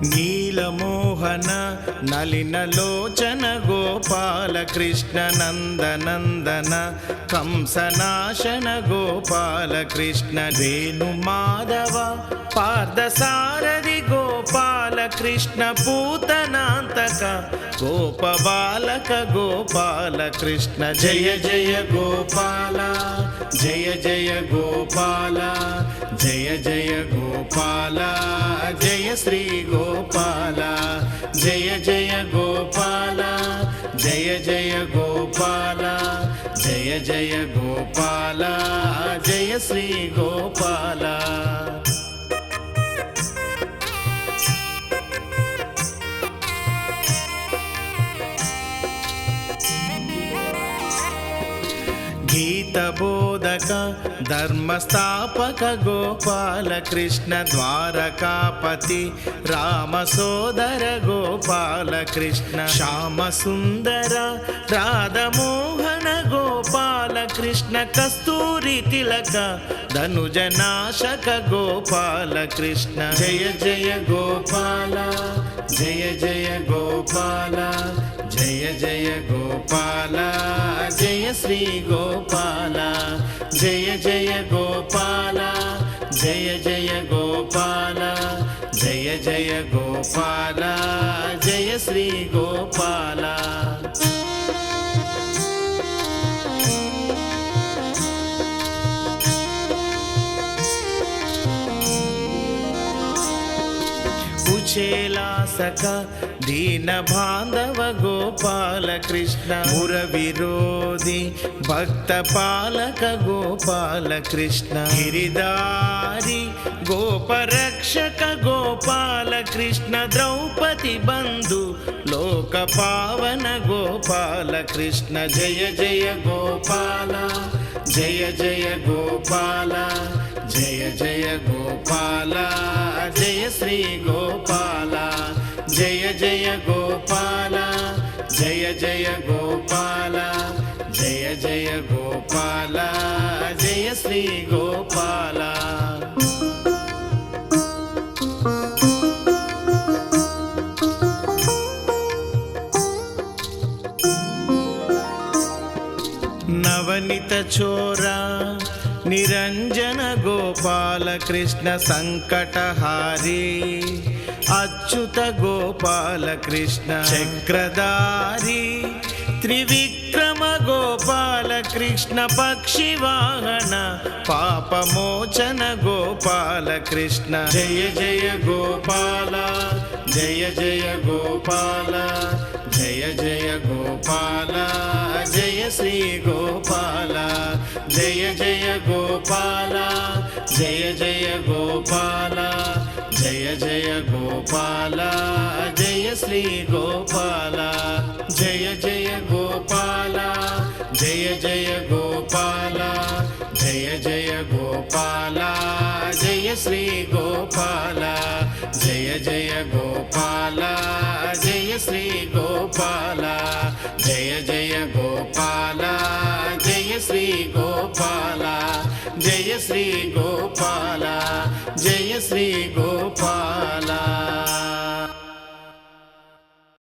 నీలమోహన నలినలోచన గోపాల కృష్ణ నందనందన కంసనాశన గోపాల కృష్ణ వేణు మాధవ పార్థసారథి గోపాల కృష్ణ పూతనాంతక గోపబాలక గోపాల కృష్ణ జయ జయ గోపాల జయ జయ గోపాల జయ జయ గోపాల జయ శ్రీ గోపాల జయ జయ గోపాల జయ జయ గోపాల జయ జయ గోపాల జయ శ్రీ గోపాల. గీత బోధక ధర్మస్థాపక గోపాల కృష్ణ ద్వారకాపతి రామ సోదర గోపాల కృష్ణ శ్యామ సుందర రాధమోహన గోపాల కృష్ణ కస్తూరి తిలక ధనుజనాశక గోపాల కృష్ణ జయ జయ గోపాల జయ జయ గోపాల జయ జయ గోపాల జయ శ్రీ గోపాల జయ జయ గోపాల జయ జయ గోపాల జయ జయ గోపాల జయ శ్రీ గోపాల. కుచేలాసక దీన బాంధవ గోపాల కృష్ణ ముర విరోధి భక్త పాలక గోపాల కృష్ణ గిరిదారి గోపరక్షక గోపాల కృష్ణ ద్రౌపది బంధు లోక పావన గోపాల కృష్ణ జయ జయ గోపాల జయ జయ గోపాల జయ జయ గోపాల జయ శ్రీ గోపాల జయ జయ గోపాల జయ జయ గోపాల జయ జయ గోపాల జయ శ్రీ గోపాల. నవనిత చోరా నిరంజన గోపాల కృష్ణ సంకటహారి అచ్యుత గోపాల కృష్ణ చక్రధారి త్రివిక్రమ గోపాల కృష్ణ పక్షివాహన పాపమోచన గోపాల కృష్ణ జయ జయ గోపాల జయ జయ గోపాల జయ జయ గోపాల జయ శ్రీ గోపాల జయ జయ గోపాల జయ జయ గోపాల జయ జయ గోపాల జయ శ్రీ గోపాల జయ జయ గోపాల జయ జయ గోపాల జయ జయ గోపాల జయ శ్రీ గోపాల జయ జయ గోపాల జయ శ్రీ గోపాల జయ జయ గోపాల జయ శ్రీ గోపాల జయ శ్రీ గోపాల జయ శ్రీ గోపాల.